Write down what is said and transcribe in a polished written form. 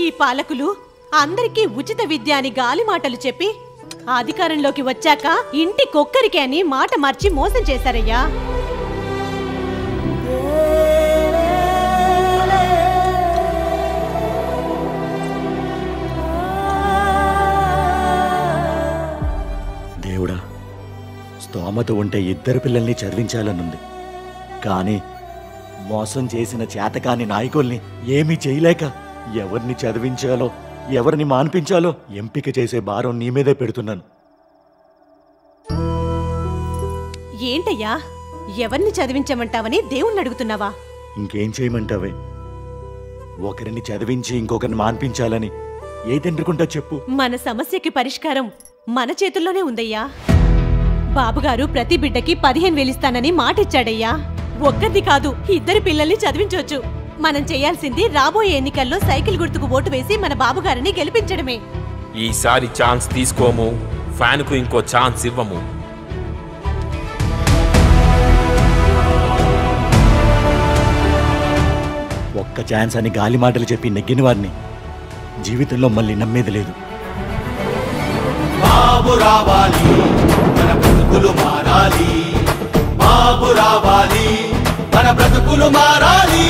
ఈ పాలకులు అందరికీ ఉచిత విద్య అని గాలి మాటలు చెప్పి అధికారంలోకి వచ్చాక ఇంటి కొక్కరికి అని మాట మార్చి మోసం చేశారయ్యా. దేవుడా, స్తోమత ఉంటే ఇద్దరు పిల్లల్ని చదివించాలనుంది. కానీ మోసం చేసిన చేతకాని నాయకుల్ని ఏమీ చేయలేక ఎవరిని చదివించాలో ఎవరిని మాన్పించాలో ఎంపిక చేసే భారం నీ మీదే పెడుతున్నాను. ఏంటయ్యా, ఎవరిని చదివించమంటావని దేవుణ్ణి అడుగుతున్నావా? ఇంకేం చేయమంటావే? ఒకరిని చదివించి ఇంకొకరిని మాన్పించాలని ఏ తండ్రికుంటా చెప్పు. మన సమస్యకి పరిష్కారం మన చేతుల్లోనే ఉందయ్యా. బాబుగారు ప్రతి బిడ్డకి 15,000 ఇస్తానని మాటిచ్చాడయ్యా. ఒక్కరిది కాదు, ఇద్దరి పిల్లల్ని చదివించవచ్చు. మనం చేయాల్సింది రాబోయే ఎన్నికల్లో సైకిల్ గుర్తుకు ఓటు వేసి మన బాబుగారిని గెలిపించడమే. ఈసారి ఛాన్స్ తీసుకోము, ఫ్యాన్కు ఇంకో ఛాన్స్ ఇవ్వము. ఒక్క ఛాన్స్ అని గాలి మాటలు చెప్పి నెగ్గిన వారిని జీవితంలో మళ్ళీ నమ్మేది లేదు. బాబు రావాలి, మన బ్రతుకులు మారాలి. బాబు రావాలి, మన బ్రతుకులు మారాలి.